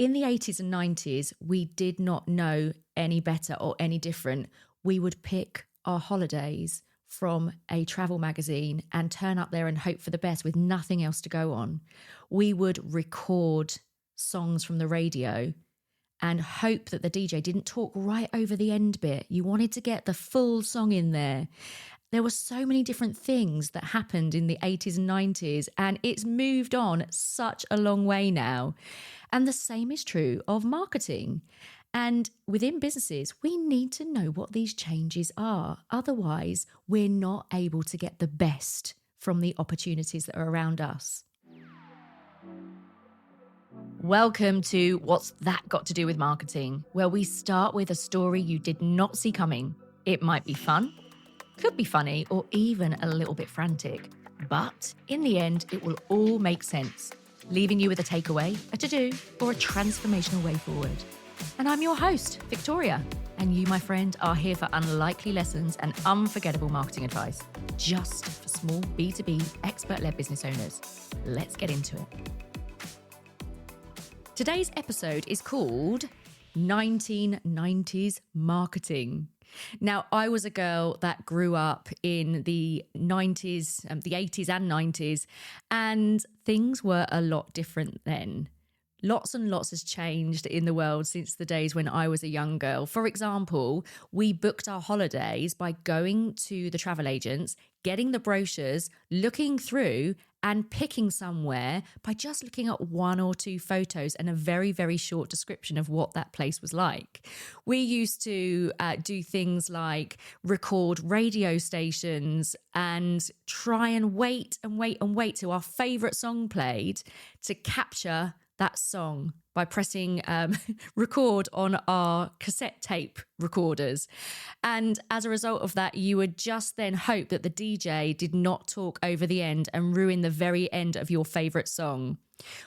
in the 80s and 90s, we did not know any better or any different. We would pick our holidays from a travel magazine and turn up there and hope for the best with nothing else to go on. We would record songs from the radio and hope that the DJ didn't talk right over the end bit. You wanted to get the full song in there. There were so many different things that happened in the 80s and 90s, and it's moved on such a long way now. And the same is true of marketing. And within businesses, we need to know what these changes are. Otherwise, we're not able to get the best from the opportunities that are around us. Welcome to What's That Got to Do with Marketing, where we start with a story you did not see coming. It might be fun, could be funny, or even a little bit frantic. But in the end, it will all make sense, leaving you with a takeaway, a to-do, or a transformational way forward. And I'm your host, Victoria. And you, my friend, are here for unlikely lessons and unforgettable marketing advice, just for small B2B expert-led business owners. Let's get into it. Today's episode is called 1990's Marketing. Now, I was a girl that grew up in the 90s, the 80s and 90s, and things were a lot different then. Lots and lots has changed in the world since the days when I was a young girl. For example, we booked our holidays by going to the travel agents, getting the brochures, looking through and picking somewhere by just looking at one or two photos and a very, very short description of what that place was like. We used to do things like record radio stations and try and wait till our favourite song played to capture that song by pressing record on our cassette tape recorders. And as a result of that, you would just then hope that the DJ did not talk over the end and ruin the very end of your favourite song.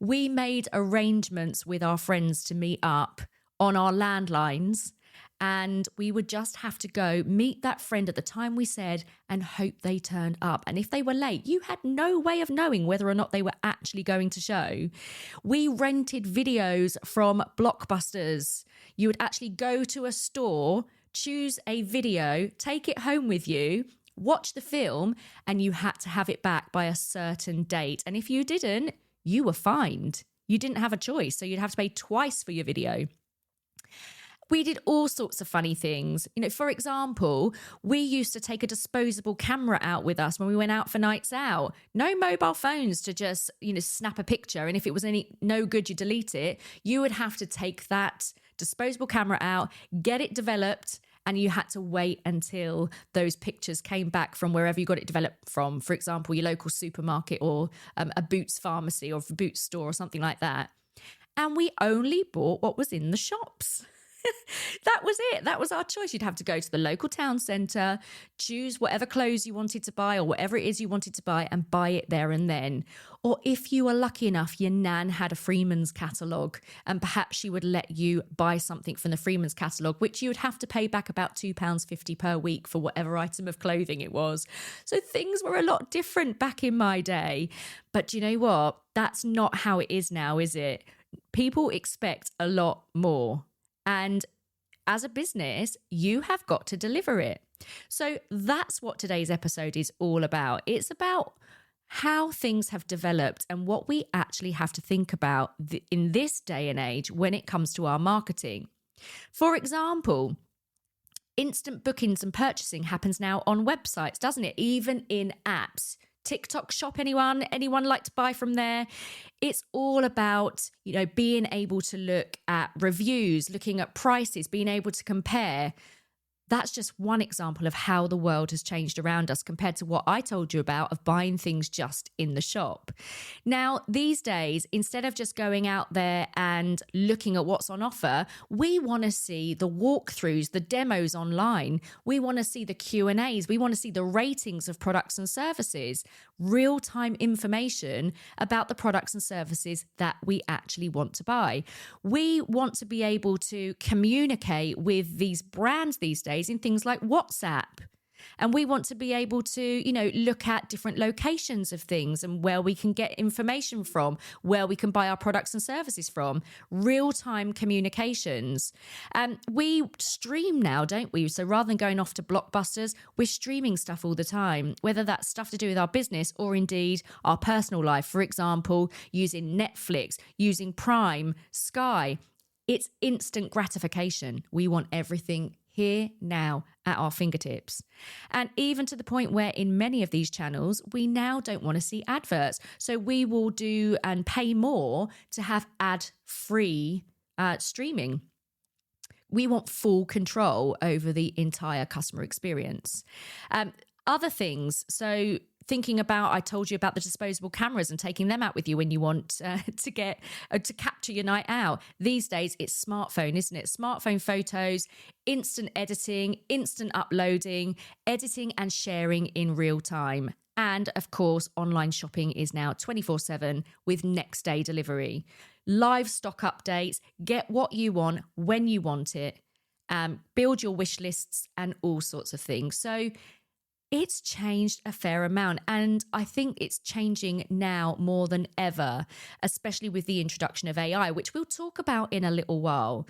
We made arrangements with our friends to meet up on our landlines, and we would just have to go meet that friend at the time we said and hope they turned up. And if they were late, you had no way of knowing whether or not they were actually going to show. We rented videos from Blockbusters. You would actually go to a store, choose a video, take it home with you, watch the film, and you had to have it back by a certain date. And if you didn't, you were fined. You didn't have a choice, so you'd have to pay twice for your video. We did all sorts of funny things. You know, for example, we used to take a disposable camera out with us when we went out for nights out. No mobile phones to just, snap a picture. And if it was no good, you delete it. You would have to take that disposable camera out, get it developed, and you had to wait until those pictures came back from wherever you got it developed from. For example, your local supermarket or a Boots pharmacy or a Boots store or something like that. And we only bought what was in the shops. That was it. That was our choice. You'd have to go to the local town centre, choose whatever clothes you wanted to buy or whatever it is you wanted to buy and buy it there and then. Or if you were lucky enough, your nan had a Freeman's catalogue and perhaps she would let you buy something from the Freeman's catalogue, which you would have to pay back about £2.50 per week for whatever item of clothing it was. So things were a lot different back in my day. But you know what? That's not how it is now, is it? People expect a lot more. And as a business, you have got to deliver it. So that's what today's episode is all about. It's about how things have developed and what we actually have to think about in this day and age when it comes to our marketing. For example, instant bookings and purchasing happens now on websites, doesn't it? Even in apps. TikTok shop, anyone like to buy from there? It's all about, being able to look at reviews, looking at prices, being able to compare. That's just one example of how the world has changed around us compared to what I told you about of buying things just in the shop. Now, these days, instead of just going out there and looking at what's on offer, we want to see the walkthroughs, the demos online. We want to see the Q&As. We want to see the ratings of products and services, real-time information about the products and services that we actually want to buy. We want to be able to communicate with these brands these days in things like WhatsApp. And we want to be able to, look at different locations of things and where we can get information from, where we can buy our products and services from, real-time communications. We stream now, don't we? So rather than going off to blockbusters, we're streaming stuff all the time, whether that's stuff to do with our business or indeed our personal life. For example, using Netflix, using Prime, Sky. It's instant gratification. We want everything here, now, at our fingertips. And even to the point where in many of these channels, we now don't want to see adverts. So we will do and pay more to have ad-free streaming. We want full control over the entire customer experience. Other things, so thinking about, I told you about the disposable cameras and taking them out with you when you want to capture your night out. These days, it's smartphone, isn't it? Smartphone photos, instant editing, instant uploading, editing and sharing in real time. And of course, online shopping is now 24/7 with next day delivery. Live stock updates, get what you want when you want it, build your wish lists and all sorts of things. So it's changed a fair amount, and I think it's changing now more than ever, especially with the introduction of AI, which we'll talk about in a little while.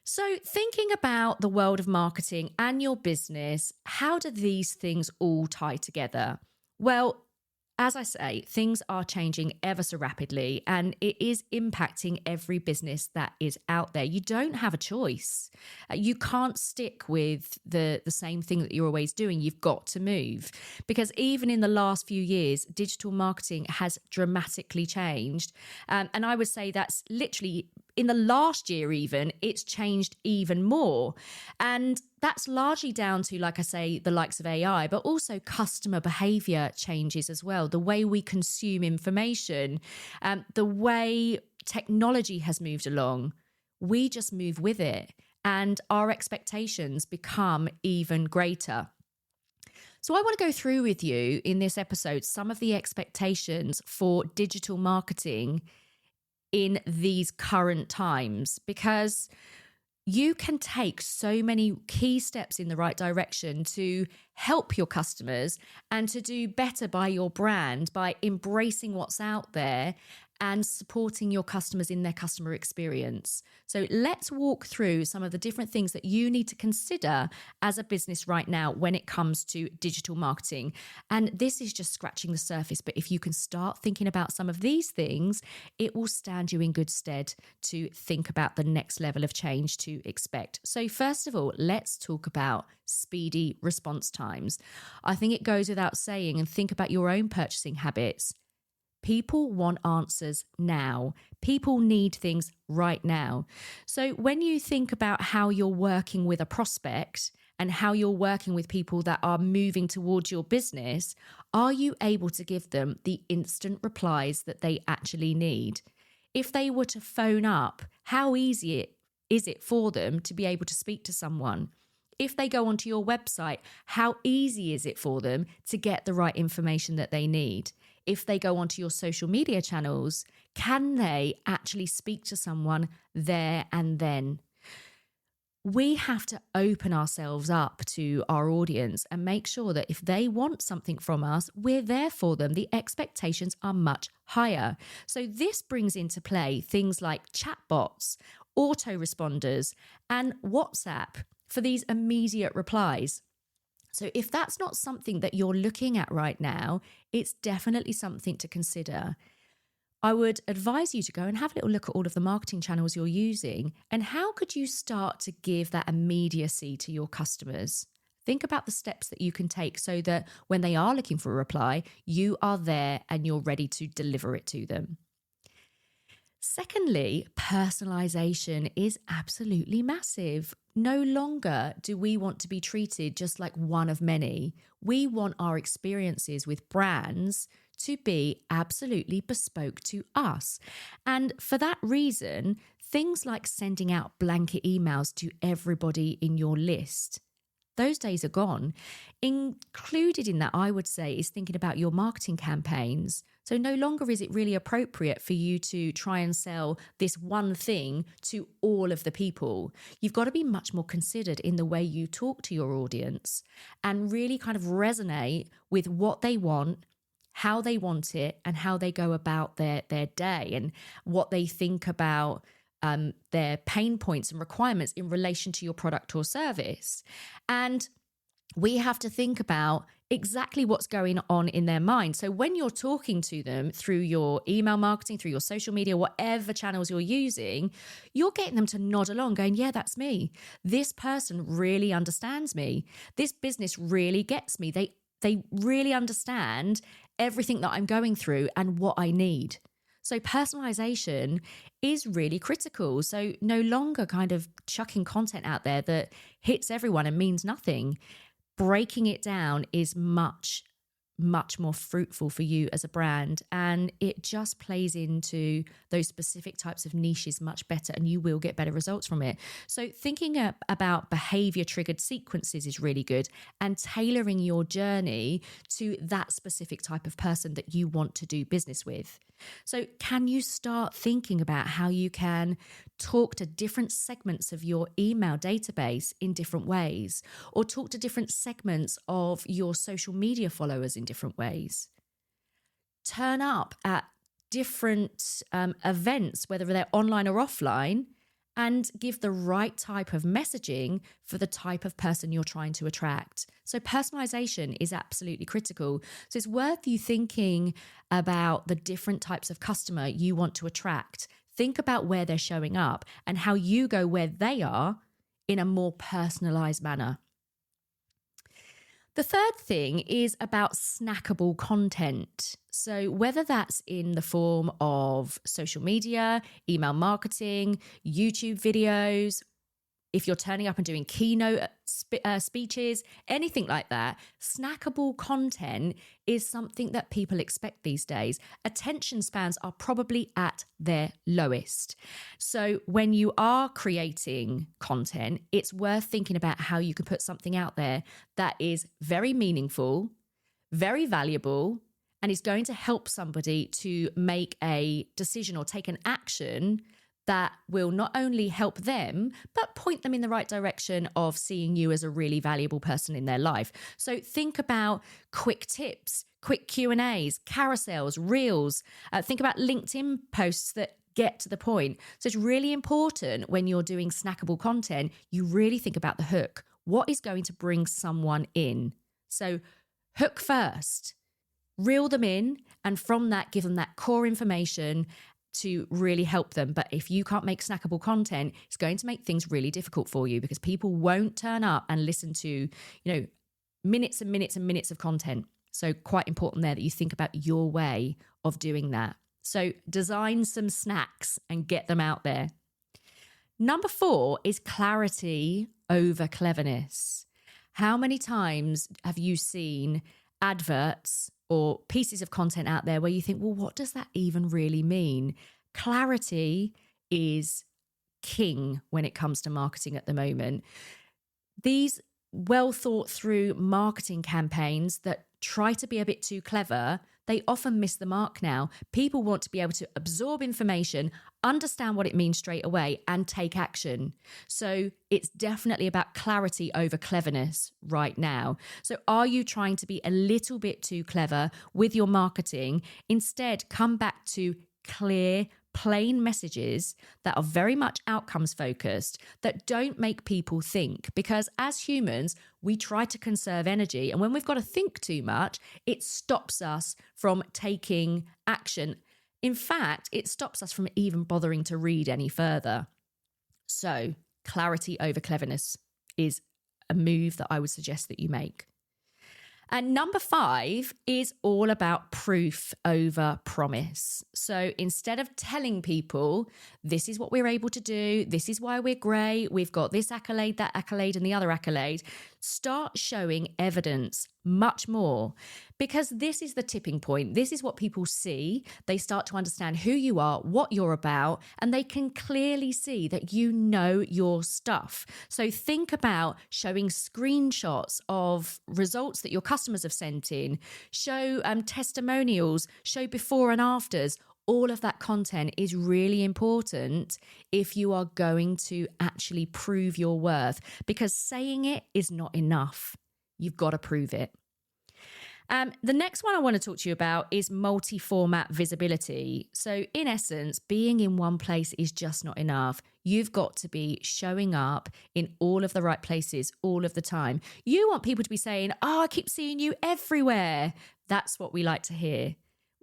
So thinking about the world of marketing and your business, how do these things all tie together? Well, as I say, things are changing ever so rapidly, and it is impacting every business that is out there. You don't have a choice. You can't stick with the same thing that you're always doing. You've got to move, because even in the last few years, digital marketing has dramatically changed. And I would say that's literally in the last year even, it's changed even more. And that's largely down to, like I say, the likes of AI, but also customer behaviour changes as well. The way we consume information, the way technology has moved along, we just move with it. And our expectations become even greater. So I want to go through with you in this episode some of the expectations for digital marketing in these current times, because you can take so many key steps in the right direction to help your customers and to do better by your brand by embracing what's out there and supporting your customers in their customer experience. So let's walk through some of the different things that you need to consider as a business right now when it comes to digital marketing. And this is just scratching the surface, but if you can start thinking about some of these things, it will stand you in good stead to think about the next level of change to expect. So first of all, let's talk about speedy response times. I think it goes without saying, and think about your own purchasing habits. People want answers now. People need things right now. So when you think about how you're working with a prospect and how you're working with people that are moving towards your business, are you able to give them the instant replies that they actually need? If they were to phone up, how easy is it for them to be able to speak to someone? If they go onto your website, how easy is it for them to get the right information that they need? If they go onto your social media channels, can they actually speak to someone there and then? We have to open ourselves up to our audience and make sure that if they want something from us, we're there for them. The expectations are much higher. So this brings into play things like chatbots, autoresponders, and WhatsApp for these immediate replies. So if that's not something that you're looking at right now, it's definitely something to consider. I would advise you to go and have a little look at all of the marketing channels you're using and how could you start to give that immediacy to your customers. Think about the steps that you can take so that when they are looking for a reply, you are there and you're ready to deliver it to them. Secondly, personalisation is absolutely massive. No longer do we want to be treated just like one of many. We want our experiences with brands to be absolutely bespoke to us. And for that reason, things like sending out blanket emails to everybody in your list, those days are gone. Included in that, I would say, is thinking about your marketing campaigns. So no longer is it really appropriate for you to try and sell this one thing to all of the people. You've got to be much more considered in the way you talk to your audience and really kind of resonate with what they want, how they want it, and how they go about their day, and what they think about their pain points and requirements in relation to your product or service. And we have to think about exactly what's going on in their mind. So when you're talking to them through your email marketing, through your social media, whatever channels you're using, you're getting them to nod along going, yeah, that's me. This person really understands me. This business really gets me. They really understand everything that I'm going through and what I need. So personalization is really critical. So no longer kind of chucking content out there that hits everyone and means nothing. Breaking it down is much more fruitful for you as a brand, and it just plays into those specific types of niches much better, and you will get better results from it. So thinking about behavior triggered sequences is really good, and tailoring your journey to that specific type of person that you want to do business with. So can you start thinking about how you can talk to different segments of your email database in different ways, or talk to different segments of your social media followers in different ways? Turn up at different events, whether they're online or offline, and give the right type of messaging for the type of person you're trying to attract. So personalization is absolutely critical. So it's worth you thinking about the different types of customer you want to attract. Think about where they're showing up and how you go where they are in a more personalized manner. The third thing is about snackable content. So whether that's in the form of social media, email marketing, YouTube videos, if you're turning up and doing keynote speeches, anything like that, snackable content is something that people expect these days. Attention spans are probably at their lowest. So when you are creating content, it's worth thinking about how you can put something out there that is very meaningful, very valuable, and is going to help somebody to make a decision or take an action that will not only help them, but point them in the right direction of seeing you as a really valuable person in their life. So think about quick tips, quick Q&As, carousels, reels. Think about LinkedIn posts that get to the point. So it's really important when you're doing snackable content, you really think about the hook. What is going to bring someone in? So hook first, reel them in, and from that, give them that core information to really help them. But if you can't make snackable content, it's going to make things really difficult for you, because people won't turn up and listen to, minutes and minutes and minutes of content. So quite important there that you think about your way of doing that. So design some snacks and get them out there. Number 4 is clarity over cleverness. How many times have you seen adverts or pieces of content out there where you think, well, what does that even really mean? Clarity is king when it comes to marketing at the moment. These well thought through marketing campaigns that try to be a bit too clever, they often miss the mark now. People want to be able to absorb information, understand what it means straight away, and take action. So it's definitely about clarity over cleverness right now. So are you trying to be a little bit too clever with your marketing? Instead, come back to clear, plain messages that are very much outcomes focused, that don't make people think. Because as humans, we try to conserve energy. And when we've got to think too much, it stops us from taking action. In fact, it stops us from even bothering to read any further. So clarity over cleverness is a move that I would suggest that you make. And number 5 is all about proof over promise. So instead of telling people, this is what we're able to do, this is why we're great, we've got this accolade, that accolade, and the other accolade, start showing evidence much more, because this is the tipping point. This is what people see. They start to understand who you are, what you're about, and they can clearly see that you know your stuff. So think about showing screenshots of results that your customers have sent in, show testimonials, show before and afters. All of that content is really important if you are going to actually prove your worth, because saying it is not enough. You've got to prove it. The next one I want to talk to you about is multi-format visibility. So in essence, being in one place is just not enough. You've got to be showing up in all of the right places all of the time. You want people to be saying, oh, I keep seeing you everywhere. That's what we like to hear.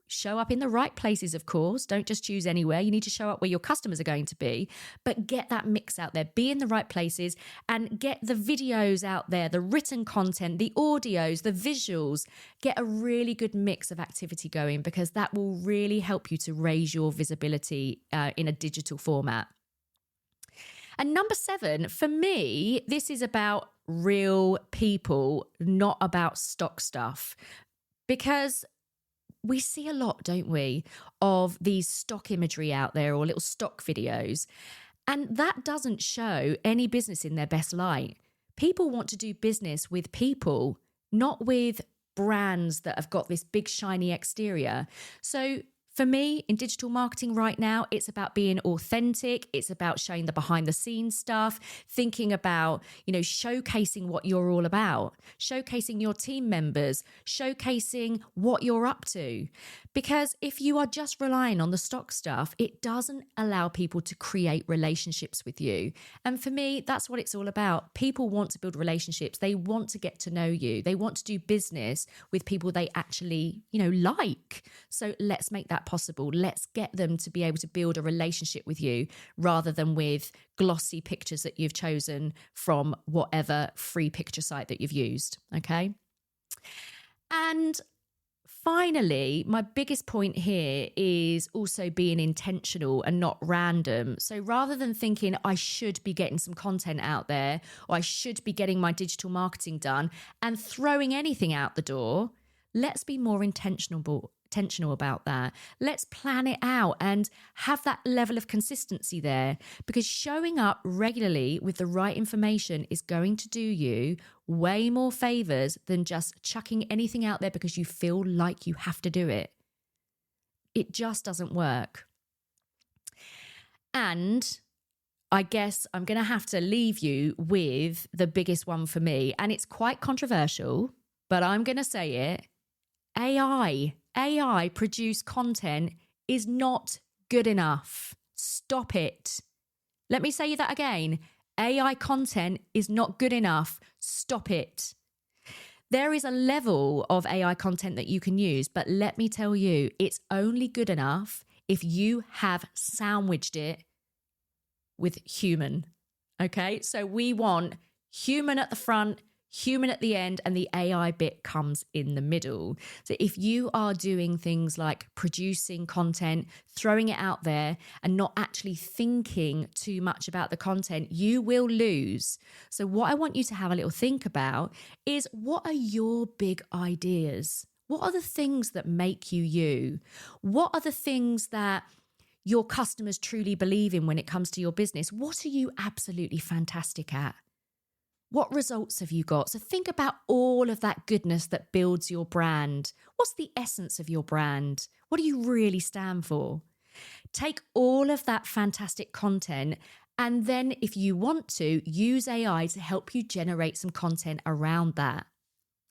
Show up in the right places, of course. Don't just choose anywhere. You need to show up where your customers are going to be, but get that mix out there. Be in the right places and get the videos out there, the written content, the audios, the visuals. Get a really good mix of activity going, because that will really help you to raise your visibility in a digital format. And number 7, for me, this is about real people, not about stock stuff, because we see a lot, don't we, of these stock imagery out there or little stock videos. And that doesn't show any business in their best light. People want to do business with people, not with brands that have got this big shiny exterior. So for me, in digital marketing right now, it's about being authentic. It's about showing the behind the scenes stuff, thinking about, showcasing what you're all about, showcasing your team members, showcasing what you're up to. Because if you are just relying on the stock stuff, it doesn't allow people to create relationships with you. And for me, that's what it's all about. People want to build relationships. They want to get to know you. They want to do business with people they actually, like. So let's make that possible. Let's get them to be able to build a relationship with you rather than with glossy pictures that you've chosen from whatever free picture site that you've used. Okay. And finally, my biggest point here is also being intentional and not random. So rather than thinking I should be getting some content out there, or I should be getting my digital marketing done and throwing anything out the door, let's be more intentional about that. Let's plan it out and have that level of consistency there, because showing up regularly with the right information is going to do you way more favors than just chucking anything out there because you feel like you have to do it. It just doesn't work. And I guess I'm going to have to leave you with the biggest one for me, and it's quite controversial, but I'm going to say it. AI produced content is not good enough. Stop it. Let me say that again. AI content is not good enough. Stop it. There is a level of AI content that you can use, but let me tell you, it's only good enough if you have sandwiched it with human. Okay, so we want human at the front, human at the end, and the AI bit comes in the middle. So if you are doing things like producing content, throwing it out there, and not actually thinking too much about the content, you will lose. So what I want you to have a little think about is, what are your big ideas? What are the things that make you you? What are the things that your customers truly believe in when it comes to your business? What are you absolutely fantastic at? What results have you got? So think about all of that goodness that builds your brand. What's the essence of your brand? What do you really stand for? Take all of that fantastic content, and then if you want to, use AI to help you generate some content around that.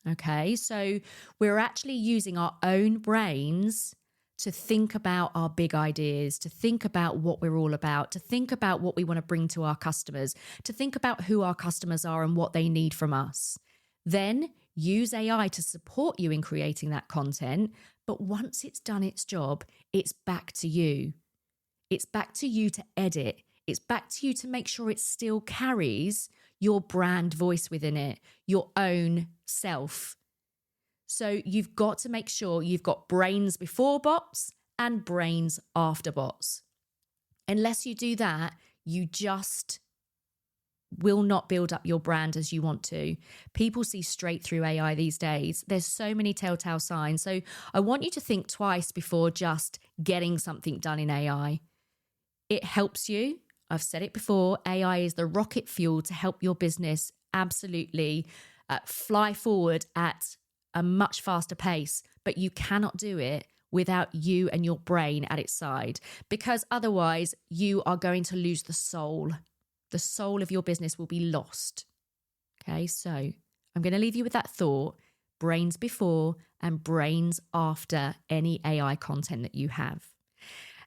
Okay, so we're actually using our own brains to think about our big ideas, to think about what we're all about, to think about what we want to bring to our customers, to think about who our customers are and what they need from us. Then use AI to support you in creating that content. But once it's done its job, it's back to you. It's back to you to edit. It's back to you to make sure it still carries your brand voice within it, your own self. So you've got to make sure you've got brains before bots and brains after bots. Unless you do that, you just will not build up your brand as you want to. People see straight through AI these days. There's so many telltale signs. So I want you to think twice before just getting something done in AI. It helps you. I've said it before. AI is the rocket fuel to help your business absolutely fly forward at a much faster pace, but you cannot do it without you and your brain at its side, because otherwise you are going to lose the soul. The soul of your business will be lost. Okay, so I'm going to leave you with that thought: brains before and brains after any AI content that you have.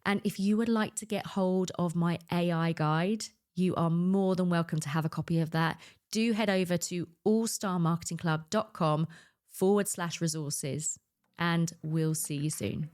And if you would like to get hold of my AI guide, you are more than welcome to have a copy of that. Do head over to allstarmarketingclub.com/resources, and we'll see you soon.